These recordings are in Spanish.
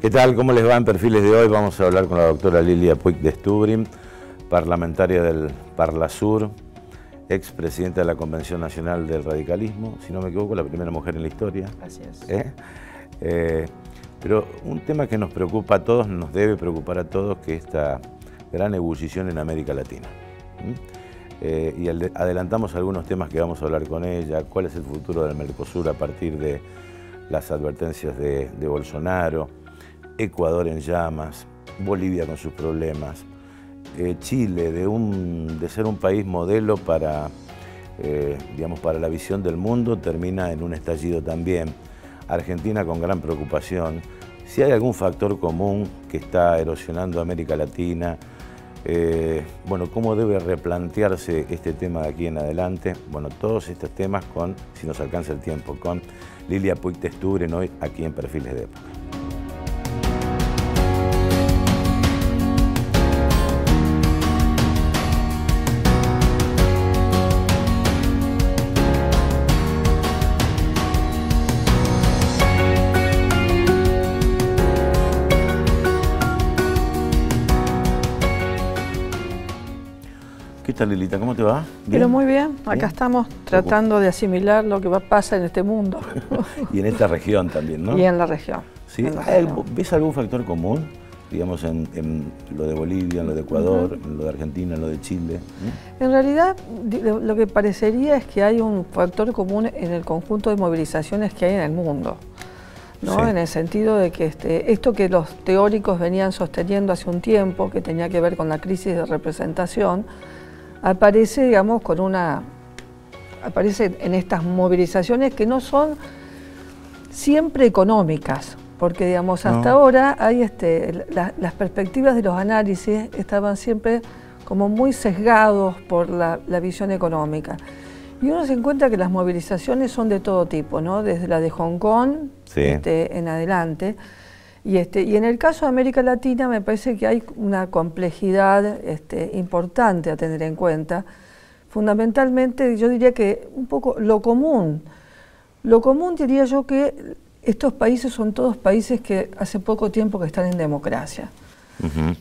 ¿Qué tal? ¿Cómo les va en Perfiles de hoy? Vamos a hablar con la doctora Lilia Puig de Stubrin, parlamentaria del Parlasur, expresidenta de la Convención Nacional del Radicalismo, si no me equivoco, la primera mujer en la historia. Así es. Pero un tema que nos preocupa a todos, nos debe preocupar a todos, que es esta gran ebullición en América Latina. Y adelantamos algunos temas que vamos a hablar con ella, cuál es el futuro del Mercosur a partir de las advertencias de Bolsonaro, Ecuador en llamas, Bolivia con sus problemas, Chile de ser un país modelo para, para la visión del mundo, termina en un estallido también, Argentina con gran preocupación, si hay algún factor común que está erosionando América Latina, cómo debe replantearse este tema de aquí en adelante. Bueno, todos estos temas si nos alcanza el tiempo, con Lilia Puig de Stubrin hoy aquí en Perfiles de Época. ¿Qué tal, Lilita? ¿Cómo te va? ¿Bien? Pero muy bien, acá estamos tratando de asimilar lo que pasa en este mundo. Y en esta región también, ¿no? Y en la región. ¿Sí? ¿Ves algún factor común, digamos, en lo de Bolivia, en lo de Ecuador, en lo de Argentina, en lo de Chile? En realidad, lo que parecería es que hay un factor común en el conjunto de movilizaciones que hay en el mundo, ¿no? Sí. En el sentido de que esto que los teóricos venían sosteniendo hace un tiempo, que tenía que ver con la crisis de representación, aparece, digamos, aparece en estas movilizaciones que no son siempre económicas, porque, digamos, hasta ahora hay las perspectivas de los análisis estaban siempre como muy sesgados por la visión económica. Y uno se encuentra que las movilizaciones son de todo tipo, ¿no? Desde la de Hong Kong, sí, en adelante. Y en el caso de América Latina me parece que hay una complejidad importante a tener en cuenta. Fundamentalmente yo diría que un poco lo común diría yo que estos países son todos países que hace poco tiempo que están en democracia.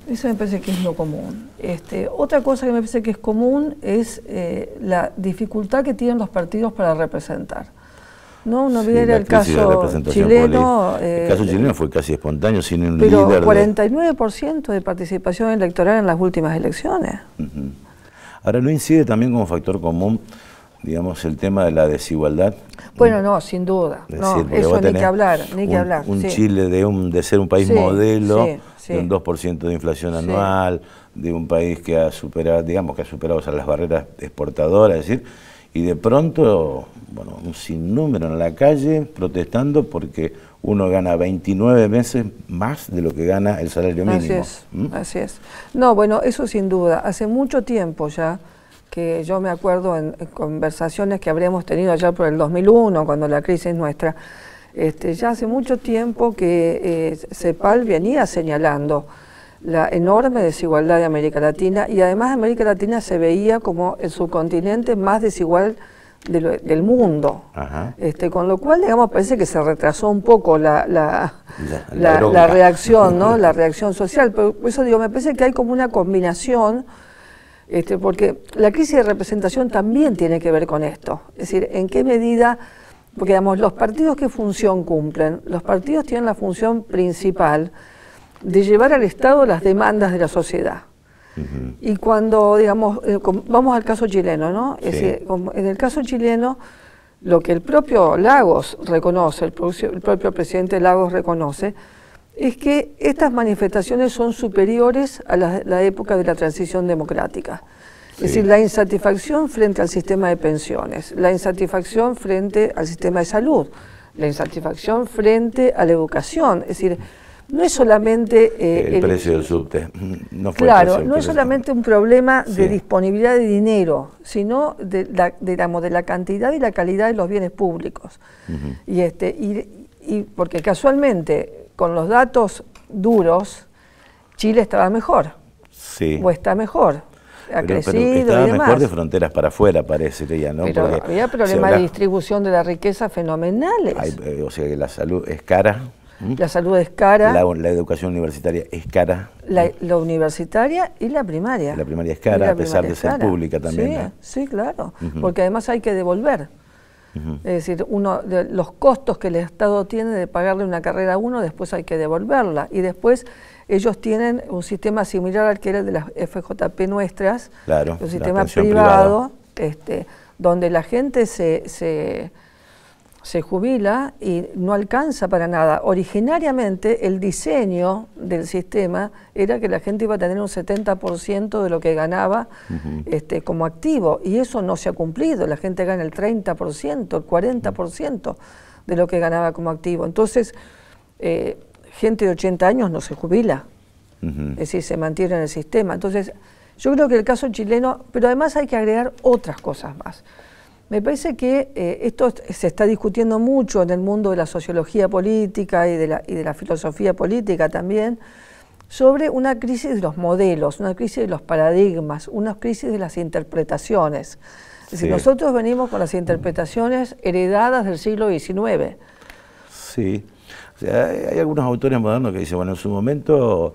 Eso me parece que es lo común. Otra cosa que me parece que es común es la dificultad que tienen los partidos para representar. No, uno viera el caso chileno. El caso chileno fue casi espontáneo, sin un líder. Pero 49% de participación electoral en las últimas elecciones. Ahora, ¿no incide también como factor común, digamos, el tema de la desigualdad? Bueno, no, sin duda. No, eso ni que hablar, ni que hablar. Un Chile de ser un país modelo, de un 2% de inflación anual, de un país que ha superado, digamos, que ha superado las barreras exportadoras, es decir, y de pronto, bueno, un sinnúmero en la calle protestando porque uno gana 29 veces más de lo que gana el salario mínimo. Así es. No, bueno, eso sin duda. Hace mucho tiempo ya, que yo me acuerdo en conversaciones que habríamos tenido allá por el 2001, cuando la crisis nuestra, ya hace mucho tiempo que CEPAL venía señalando la enorme desigualdad de América Latina, y además América Latina se veía como el subcontinente más desigual del mundo. Con lo cual, digamos, parece que se retrasó un poco la reacción, ¿no? La reacción social. Pero por eso digo, me parece que hay como una combinación, porque la crisis de representación también tiene que ver con esto. Es decir, en qué medida, porque digamos, los partidos, ¿qué función cumplen? Los partidos tienen la función principal de llevar al Estado las demandas de la sociedad. Y cuando, digamos, vamos al caso chileno, ¿no? Es decir, en el caso chileno, lo que el propio Lagos reconoce, el propio presidente Lagos reconoce, es que estas manifestaciones son superiores a la época de la transición democrática. Es decir, la insatisfacción frente al sistema de pensiones, la insatisfacción frente al sistema de salud, la insatisfacción frente a la educación, es decir, no es solamente... el precio del subte. No fue claro, no es solamente un problema de disponibilidad de dinero, sino de la cantidad y la calidad de los bienes públicos. Y porque casualmente, con los datos duros, Chile estaba mejor. O está mejor. Ha crecido pero estaba y demás. Mejor de fronteras para afuera, parece que ya, ¿no? Pero porque había problemas de distribución de la riqueza fenomenales. O sea que la salud es cara. La salud es cara. La educación universitaria es cara. La universitaria y la primaria. La primaria es cara, a pesar de ser pública también. Sí, ¿no? sí, claro, porque además hay que devolver. Es decir, uno de los costos que el Estado tiene de pagarle una carrera a uno, después hay que devolverla. Y después ellos tienen un sistema similar al que era el de las FJP nuestras, claro, un sistema privado, donde la gente se jubila y no alcanza para nada. Originariamente el diseño del sistema era que la gente iba a tener un 70% de lo que ganaba como activo, y eso no se ha cumplido. La gente gana el 30%, el 40% de lo que ganaba como activo. Entonces, gente de 80 años no se jubila, es decir, se mantiene en el sistema. Entonces, yo creo que el caso chileno, pero además hay que agregar otras cosas más. Me parece que esto se está discutiendo mucho en el mundo de la sociología política y de la filosofía política también, sobre una crisis de los modelos, una crisis de los paradigmas, una crisis de las interpretaciones. Es decir, nosotros venimos con las interpretaciones heredadas del siglo XIX. Sí, o sea, hay algunos autores modernos que dicen, bueno, en su momento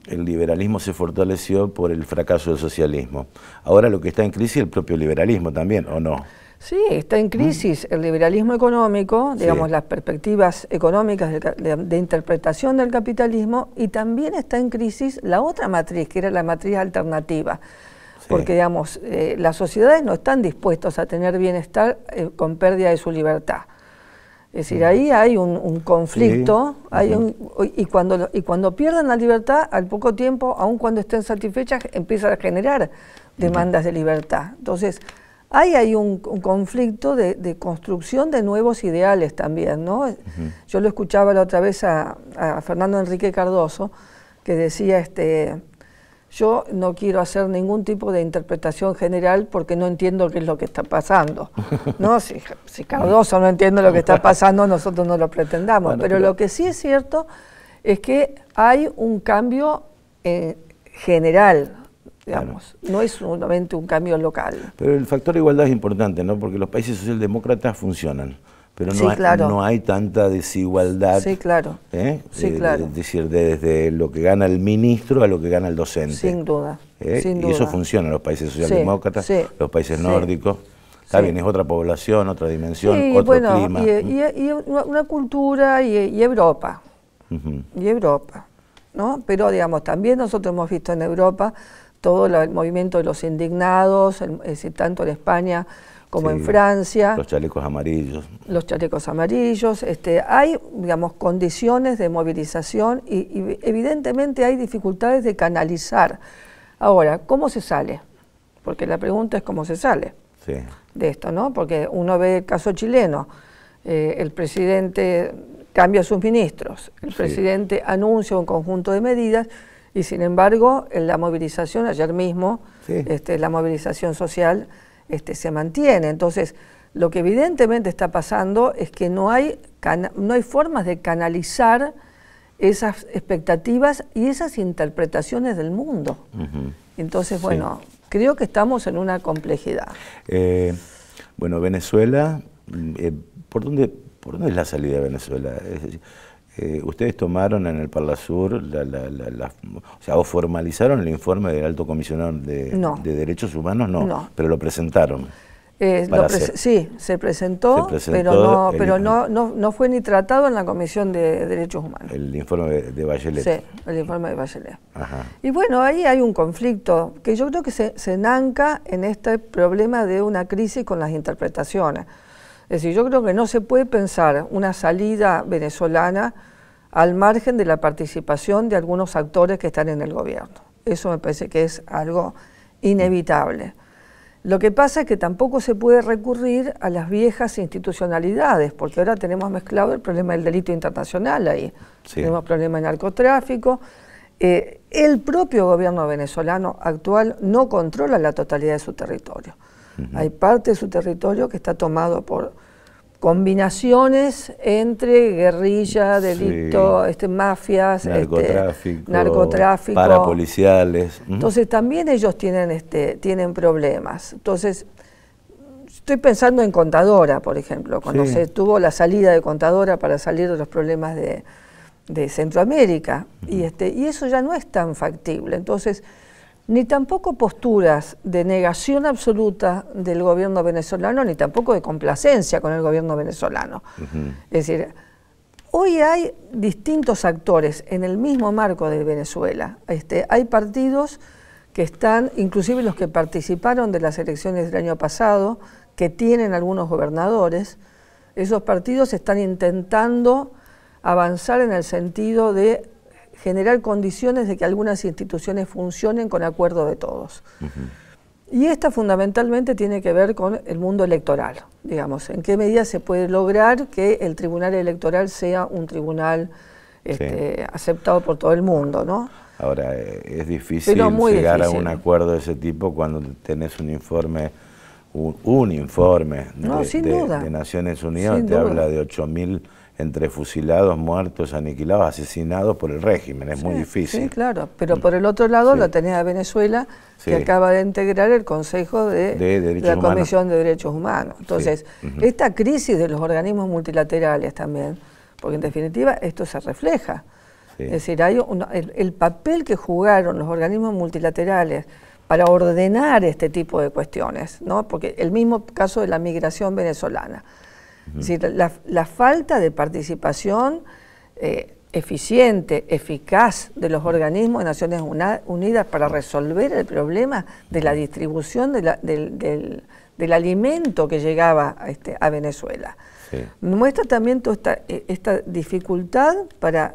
el liberalismo se fortaleció por el fracaso del socialismo. Ahora lo que está en crisis es el propio liberalismo también, ¿o no? Sí, está en crisis el liberalismo económico, digamos, las perspectivas económicas de interpretación del capitalismo, y también está en crisis la otra matriz, que era la matriz alternativa. Porque, digamos, las sociedades no están dispuestas a tener bienestar con pérdida de su libertad. Es decir, ahí hay un conflicto, y cuando pierden la libertad, al poco tiempo, aun cuando estén satisfechas, empiezan a generar demandas de libertad. Entonces, ahí hay un conflicto de construcción de nuevos ideales también, ¿no? Yo lo escuchaba la otra vez a Fernando Enrique Cardoso, que decía, yo no quiero hacer ningún tipo de interpretación general porque no entiendo qué es lo que está pasando. ¿No? Si Cardoso no entiende lo que está pasando, nosotros no lo pretendamos. Bueno, pero lo que sí es cierto es que hay un cambio general, digamos, no es solamente un cambio local. Pero el factor igualdad es importante, ¿no? Porque los países socialdemócratas funcionan, pero no hay tanta desigualdad. Sí, claro. Es decir, desde lo que gana el ministro a lo que gana el docente. Sin duda. Sin duda. Y eso funciona en los países socialdemócratas, los países nórdicos. Está bien, es otra población, otra dimensión, otro clima. Y una cultura y Europa. Y Europa, ¿no? Pero, digamos, también nosotros hemos visto en Europa todo el movimiento de los indignados, es decir, tanto en España como en Francia. Los chalecos amarillos. Los chalecos amarillos. Hay, digamos, condiciones de movilización y evidentemente hay dificultades de canalizar. Ahora, ¿cómo se sale? Porque la pregunta es cómo se sale de esto, ¿no? Porque uno ve el caso chileno, el presidente cambia sus ministros, el presidente anuncia un conjunto de medidas, y sin embargo, en la movilización, ayer mismo, la movilización social se mantiene. Entonces, lo que evidentemente está pasando es que no hay formas de canalizar esas expectativas y esas interpretaciones del mundo. Entonces, bueno, creo que estamos en una complejidad. Bueno, Venezuela, ¿por dónde es la salida de Venezuela? Es decir, ustedes tomaron en el Parlasur, o formalizaron el informe del Alto Comisionado de Derechos Humanos, no, pero lo presentaron. Sí, se presentó pero no fue ni tratado en la Comisión de Derechos Humanos. El informe de Bachelet. Sí, el informe de Bachelet. Y bueno, ahí hay un conflicto que yo creo que se enanca en este problema de una crisis con las interpretaciones. Es decir, yo creo que no se puede pensar una salida venezolana al margen de la participación de algunos actores que están en el gobierno. Eso me parece que es algo inevitable. Lo que pasa es que tampoco se puede recurrir a las viejas institucionalidades, porque ahora tenemos mezclado el problema del delito internacional ahí. Tenemos problema de narcotráfico. El propio gobierno venezolano actual no controla la totalidad de su territorio. Hay parte de su territorio que está tomado por combinaciones entre guerrilla, delito, mafias, narcotráfico, parapoliciales. Entonces también ellos tienen problemas. Entonces, estoy pensando en Contadora, por ejemplo, cuando se tuvo la salida de Contadora para salir de los problemas de Centroamérica, y eso ya no es tan factible. Entonces, ni tampoco posturas de negación absoluta del gobierno venezolano, ni tampoco de complacencia con el gobierno venezolano. Es decir, hoy hay distintos actores en el mismo marco de Venezuela. Hay partidos que están, inclusive los que participaron de las elecciones del año pasado, que tienen algunos gobernadores. Esos partidos están intentando avanzar en el sentido de generar condiciones de que algunas instituciones funcionen con acuerdo de todos. Y esta fundamentalmente tiene que ver con el mundo electoral, digamos, en qué medida se puede lograr que el tribunal electoral sea un tribunal aceptado por todo el mundo, ¿no? Ahora, es difícil llegar a un acuerdo de ese tipo cuando tenés un informe, de Naciones Unidas, te habla de 8.000 entre fusilados, muertos, aniquilados, asesinados por el régimen. Es muy difícil. Sí, claro, pero por el otro lado lo tenés a Venezuela, que acaba de integrar el Consejo de la Comisión de Derechos Humanos. Entonces, esta crisis de los organismos multilaterales también, porque en definitiva esto se refleja. Es decir, hay el papel que jugaron los organismos multilaterales para ordenar este tipo de cuestiones, ¿no? Porque el mismo caso de la migración venezolana. Es decir, la falta de participación eficiente, eficaz de los organismos de Naciones Unidas para resolver el problema de la distribución del alimento que llegaba a Venezuela. Muestra también toda esta dificultad para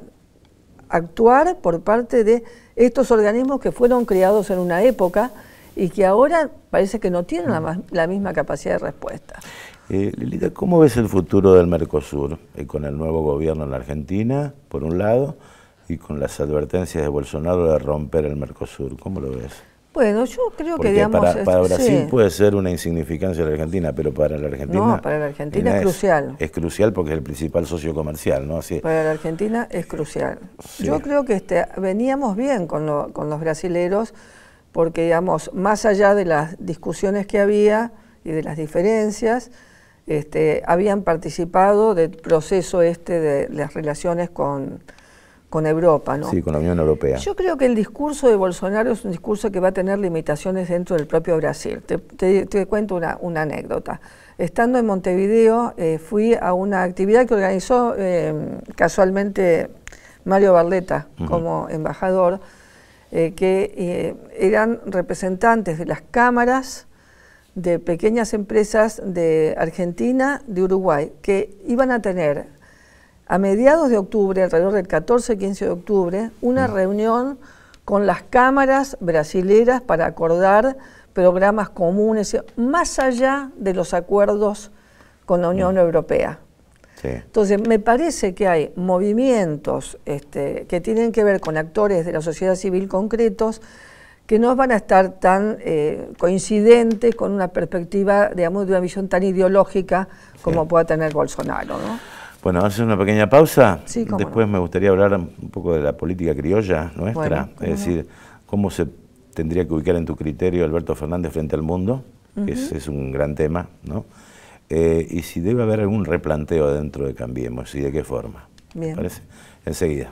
actuar por parte de estos organismos que fueron creados en una época y que ahora parece que no tienen la misma capacidad de respuesta. Lilita, ¿cómo ves el futuro del Mercosur con el nuevo gobierno en la Argentina, por un lado, y con las advertencias de Bolsonaro de romper el Mercosur? ¿Cómo lo ves? Bueno, yo creo porque que, digamos... Para Brasil puede ser una insignificancia de la Argentina, pero para la Argentina... No, para la Argentina es crucial. Es crucial porque es el principal socio comercial, ¿no? Así, para la Argentina es crucial. Yo creo que veníamos bien con los brasileros, porque, digamos, más allá de las discusiones que había y de las diferencias, habían participado del proceso de las relaciones con Europa, ¿no? Sí, con la Unión Europea. Yo creo que el discurso de Bolsonaro es un discurso que va a tener limitaciones dentro del propio Brasil. Te cuento una anécdota. Estando en Montevideo, fui a una actividad que organizó casualmente Mario Barletta como embajador, que eran representantes de las cámaras de pequeñas empresas de Argentina, de Uruguay, que iban a tener a mediados de octubre, alrededor del 14-15 de octubre, una reunión con las cámaras brasileras para acordar programas comunes, más allá de los acuerdos con la Unión Europea. Entonces, me parece que hay movimientos que tienen que ver con actores de la sociedad civil concretos que no van a estar tan coincidentes con una perspectiva, digamos, de una visión tan ideológica como pueda tener Bolsonaro, ¿no? Bueno, vamos a hacer una pequeña pausa. Sí, después me gustaría hablar un poco de la política criolla nuestra, es decir, cómo se tendría que ubicar en tu criterio Alberto Fernández frente al mundo, que es un gran tema, ¿no? Y si debe haber algún replanteo dentro de Cambiemos y de qué forma. Bien. ¿Parece? Enseguida.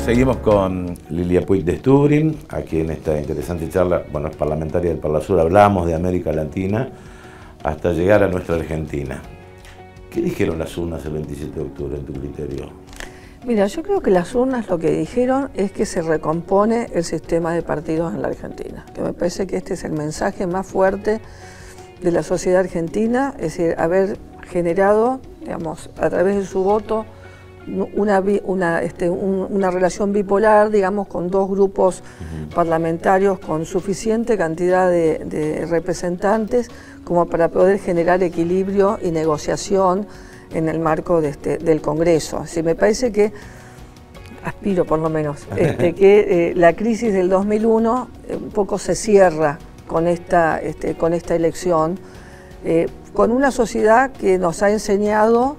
Seguimos con Lilia Puig de Stubrin, aquí en esta interesante charla, bueno, es parlamentaria del Parlasur, hablamos de América Latina hasta llegar a nuestra Argentina. ¿Qué dijeron las urnas el 27 de octubre en tu criterio? Mira, yo creo que las urnas lo que dijeron es que se recompone el sistema de partidos en la Argentina, que me parece que este es el mensaje más fuerte de la sociedad argentina, es decir, haber generado, digamos, a través de su voto, una relación bipolar, digamos, con dos grupos parlamentarios con suficiente cantidad de representantes como para poder generar equilibrio y negociación en el marco del Congreso. Así me parece que, aspiro por lo menos, que la crisis del 2001 un poco se cierra con esta elección, con una sociedad que nos ha enseñado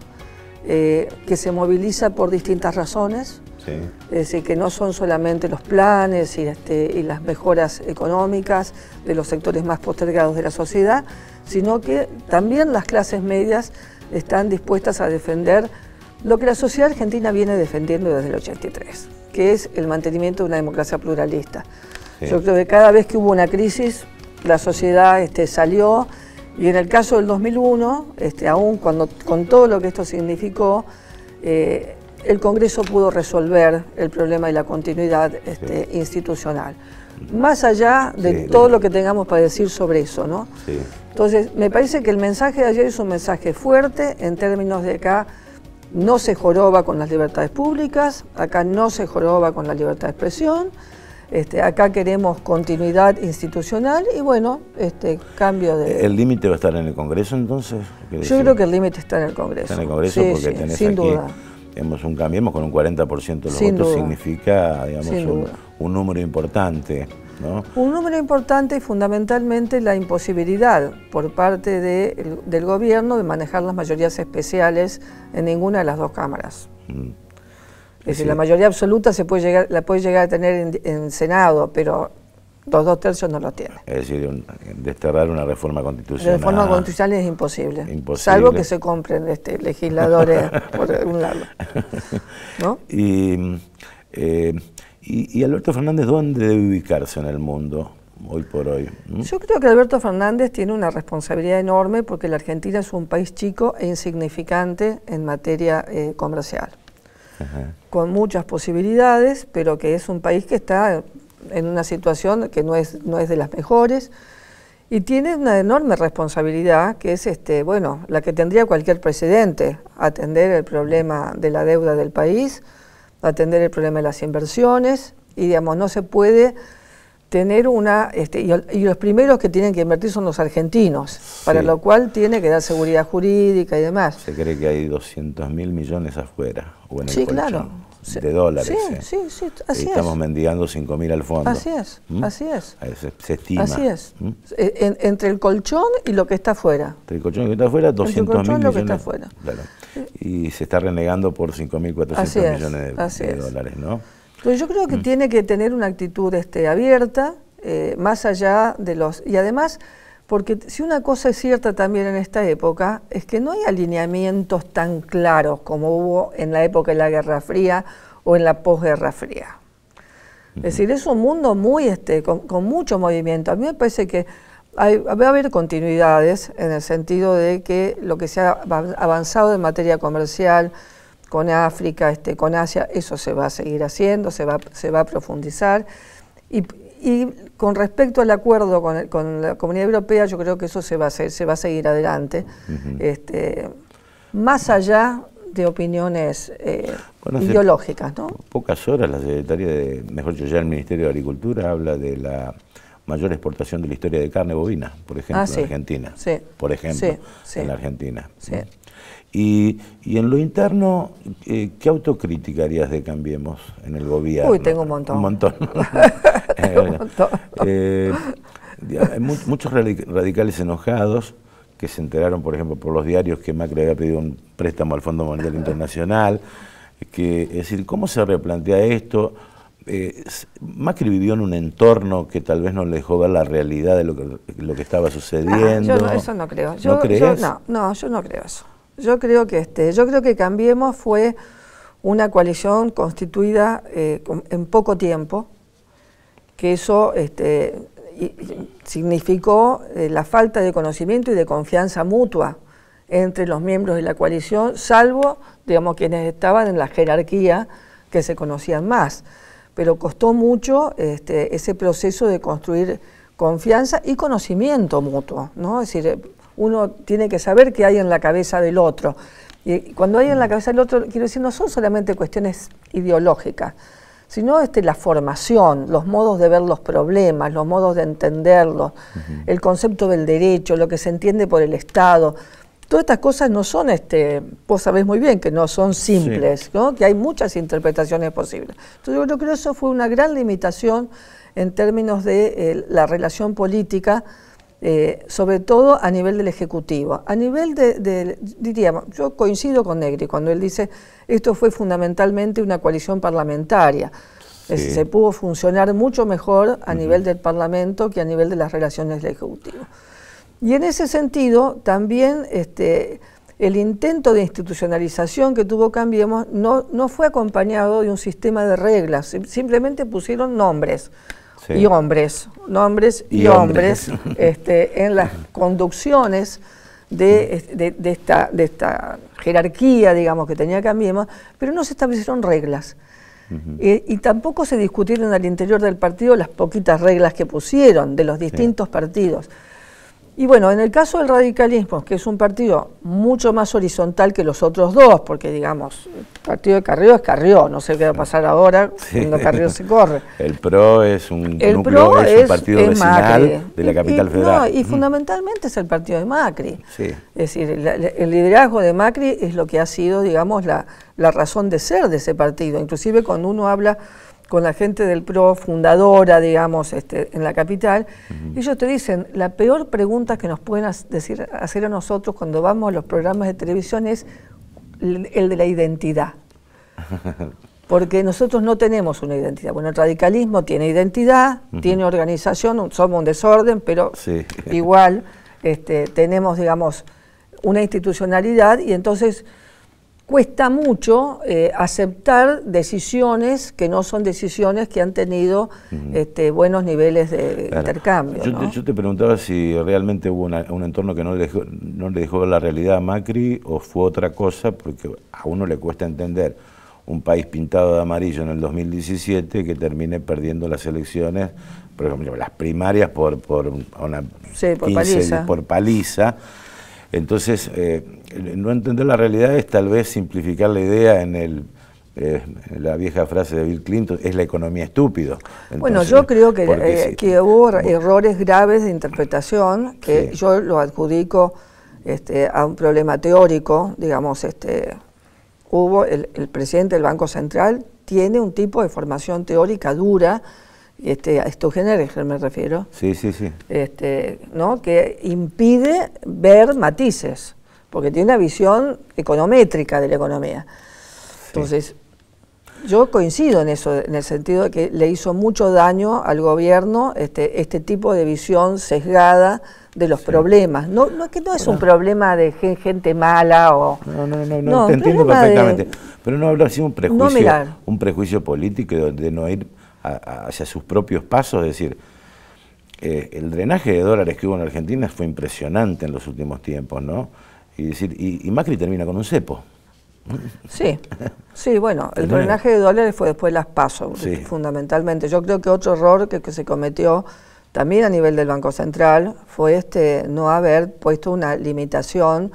que se moviliza por distintas razones, Sí. Es decir, que no son solamente los planes y las mejoras económicas de los sectores más postergados de la sociedad, sino que también las clases medias están dispuestas a defender lo que la sociedad argentina viene defendiendo desde el 83, que es el mantenimiento de una democracia pluralista. Sí. Yo creo que cada vez que hubo una crisis, la sociedad salió, y en el caso del 2001, aún con todo lo que esto significó, el Congreso pudo resolver el problema de la continuidad institucional. Más allá de todo lo que tengamos para decir sobre eso, ¿no? Sí. Entonces, me parece que el mensaje de ayer es un mensaje fuerte en términos de acá no se joroba con las libertades públicas, acá no se joroba con la libertad de expresión, acá queremos continuidad institucional y bueno, cambio de... ¿El límite va a estar en el Congreso entonces? Yo creo que el límite está en el Congreso. Está en el Congreso sí, porque sí, tenés sin aquí... duda. Un cambiemos con un 40% de los sin votos, duda. Significa, digamos, un número importante, ¿no? Un número importante y fundamentalmente la imposibilidad por parte del gobierno de manejar las mayorías especiales en ninguna de las dos cámaras. Es decir, la mayoría absoluta la puede llegar a tener en Senado, pero los 2/3 no lo tienen. Es decir, desterrar una reforma constitucional. La reforma constitucional es imposible. Salvo que se compren legisladores por un lado. ¿No? Y Alberto Fernández, ¿dónde debe ubicarse en el mundo hoy por hoy? Yo creo que Alberto Fernández tiene una responsabilidad enorme porque la Argentina es un país chico e insignificante en materia comercial. Ajá. Con muchas posibilidades, pero que es un país que está en una situación que no es de las mejores y tiene una enorme responsabilidad que es bueno, la que tendría cualquier presidente: atender el problema de la deuda del país, atender el problema de las inversiones y digamos, no se puede tener una... y los primeros que tienen que invertir son los argentinos, para lo cual tiene que dar seguridad jurídica y demás. Se cree que hay 200.000 millones afuera, o en el colchón, claro. de dólares. Sí, así es. Estamos mendigando 5.000 al fondo. Así es, así es. Se estima. Así es. Entre el colchón y lo que está afuera. Entre el colchón y lo que está afuera, 200.000 millones. Lo que está afuera. Claro. Y se está renegando por 5.400 millones de dólares, ¿no? Entonces yo creo que tiene que tener una actitud abierta, más allá de los... Y además, porque si una cosa es cierta también en esta época, es que no hay alineamientos tan claros como hubo en la época de la Guerra Fría o en la posguerra fría. Es decir, es un mundo muy con mucho movimiento. A mí me parece que va a haber continuidades en el sentido de que lo que se ha avanzado en materia comercial con África, con Asia, eso se va a seguir haciendo, se va a profundizar. Y con respecto al acuerdo con la Comunidad Europea, yo creo que eso se va a seguir adelante, más allá de opiniones ideológicas, ¿no? Pocas horas la secretaria mejor dicho, ya el Ministerio de Agricultura habla de la mayor exportación de la historia de carne bovina, por ejemplo, en Argentina. Sí. Por ejemplo, en la Argentina. Sí. Y en lo interno, ¿qué autocrítica harías de Cambiemos en el gobierno? Uy, tengo un montón. Un montón. Hay muchos radicales enojados que se enteraron, por ejemplo, por los diarios que Macri había pedido un préstamo al Fondo Monetario Internacional. Es decir, ¿cómo se replantea esto? Macri vivió en un entorno que tal vez no le dejó ver la realidad de lo que estaba sucediendo. Yo eso no creo. ¿No crees? No, yo no creo eso. Yo creo que Cambiemos fue una coalición constituida en poco tiempo, que eso significó la falta de conocimiento y de confianza mutua entre los miembros de la coalición, salvo, digamos, quienes estaban en la jerarquía que se conocían más. Pero costó mucho ese proceso de construir confianza y conocimiento mutuo, ¿no? Es decir, uno tiene que saber qué hay en la cabeza del otro. Y cuando hay en la cabeza del otro, quiero decir, no son solamente cuestiones ideológicas, sino la formación, los modos de ver los problemas, los modos de entenderlos, el concepto del derecho, lo que se entiende por el Estado. Todas estas cosas no son, vos sabés muy bien que no son simples, ¿no? Que hay muchas interpretaciones posibles. Entonces yo creo que eso fue una gran limitación en términos de la relación política sobre todo a nivel del Ejecutivo. A nivel diríamos, yo coincido con Negri cuando él dice, esto fue fundamentalmente una coalición parlamentaria. Sí. Se pudo funcionar mucho mejor a nivel del Parlamento que a nivel de las relaciones del Ejecutivo. Y en ese sentido, también el intento de institucionalización que tuvo Cambiemos no fue acompañado de un sistema de reglas, simplemente pusieron nombres. Sí. Y hombres en las conducciones de esta jerarquía, digamos, que tenía Cambiemos, pero no se establecieron reglas. Y tampoco se discutieron al interior del partido las poquitas reglas que pusieron de los distintos partidos. Y bueno, en el caso del radicalismo, que es un partido mucho más horizontal que los otros dos, porque digamos, el partido de Carrió es Carrió, no sé qué va a pasar ahora cuando Carrió se corre. El PRO es un partido vecinal de la capital federal. No, y fundamentalmente es el partido de Macri. Sí. Es decir, el liderazgo de Macri es lo que ha sido, digamos, la razón de ser de ese partido. Inclusive cuando uno habla con la gente del PRO fundadora, digamos, en la capital, ellos te dicen, la peor pregunta que nos pueden hacer a nosotros cuando vamos a los programas de televisión es el de la identidad. Porque nosotros no tenemos una identidad. Bueno, el radicalismo tiene identidad, tiene organización, somos un desorden, pero sí. Igual tenemos, digamos, una institucionalidad y entonces cuesta mucho aceptar decisiones que no son decisiones que han tenido buenos niveles de intercambio. Yo te preguntaba si realmente hubo un entorno que no le dejó ver la realidad a Macri o fue otra cosa, porque a uno le cuesta entender un país pintado de amarillo en el 2017 que termine perdiendo las elecciones, por ejemplo, las primarias por paliza. Entonces, no entender la realidad es tal vez simplificar la idea en la vieja frase de Bill Clinton, es la economía estúpido. Entonces, bueno, yo creo que hubo errores graves de interpretación, que sí. Yo lo adjudico a un problema teórico, digamos, hubo el presidente del Banco Central tiene un tipo de formación teórica dura, a Stugenberger me refiero, sí. ¿no? Que impide ver matices, porque tiene una visión econométrica de la economía. Sí. Entonces, yo coincido en eso, en el sentido de que le hizo mucho daño al gobierno este tipo de visión sesgada de los problemas. No es un problema de gente mala o... No, te entiendo perfectamente. Pero no hablo así un prejuicio político de no ir hacia sus propios pasos, es decir, el drenaje de dólares que hubo en Argentina fue impresionante en los últimos tiempos, ¿no? Y Macri termina con un cepo. Sí, bueno, el drenaje de dólares fue después de las PASO, sí. Fundamentalmente. Yo creo que otro error que se cometió también a nivel del Banco Central fue no haber puesto una limitación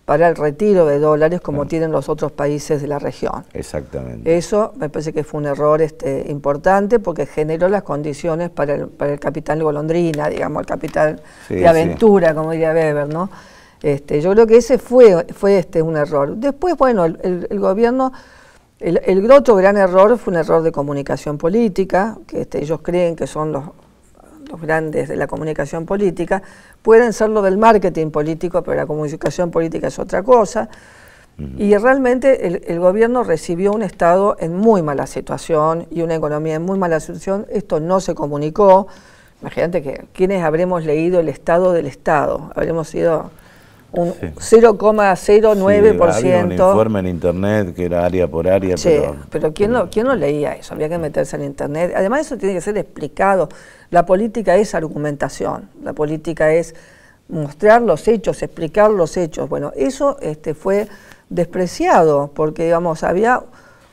para el retiro de dólares como tienen los otros países de la región. Exactamente. Eso me parece que fue un error importante porque generó las condiciones para el capital de golondrina, digamos, el capital de aventura, como diría Weber, ¿no? Yo creo que ese fue un error. Después, bueno, el gobierno, el otro gran error fue un error de comunicación política, que ellos creen que son los grandes de la comunicación política, pueden ser lo del marketing político, pero la comunicación política es otra cosa. Y realmente el gobierno recibió un Estado en muy mala situación y una economía en muy mala situación. Esto no se comunicó. Imagínate que quienes habremos leído el Estado del Estado, habremos sido un 0,09%. Había un informe en internet que era área por área. Sí, pero ¿quién no leía eso? Había que meterse en internet. Además eso tiene que ser explicado. La política es argumentación, la política es mostrar los hechos, explicar los hechos. Bueno, eso fue despreciado porque, digamos, había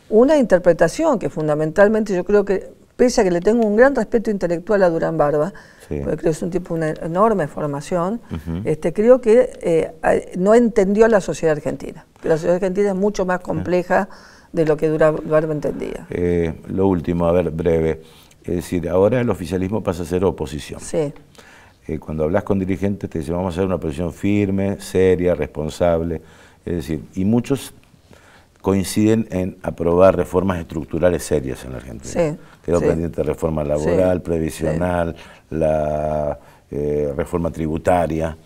una interpretación que fundamentalmente yo creo que, pese a que le tengo un gran respeto intelectual a Durán Barba, porque creo que es un tipo de una enorme formación, creo que no entendió a la sociedad argentina. La sociedad argentina es mucho más compleja de lo que Durán Barba entendía. Lo último, a ver, breve. Es decir, ahora el oficialismo pasa a ser oposición. Sí. Cuando hablas con dirigentes te dicen vamos a hacer una oposición firme, seria, responsable. Es decir, y muchos coinciden en aprobar reformas estructurales serias en la Argentina. Sí. Quedó pendiente reforma laboral, previsional, la reforma tributaria.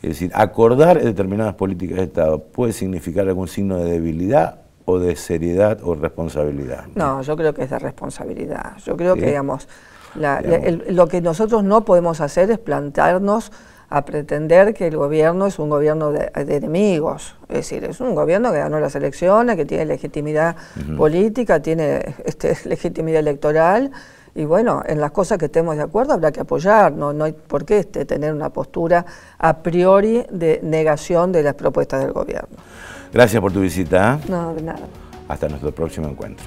Es decir, acordar determinadas políticas de Estado puede significar algún signo de debilidad o de seriedad o responsabilidad. No, yo creo que es de responsabilidad. Yo creo que, digamos, lo que nosotros no podemos hacer es plantearnos a pretender que el gobierno es un gobierno de enemigos. Es decir, es un gobierno que ganó las elecciones, que tiene legitimidad política, tiene legitimidad electoral, y bueno, en las cosas que estemos de acuerdo habrá que apoyar, no hay por qué tener una postura a priori de negación de las propuestas del gobierno. Gracias por tu visita. No, de nada. Hasta nuestro próximo encuentro.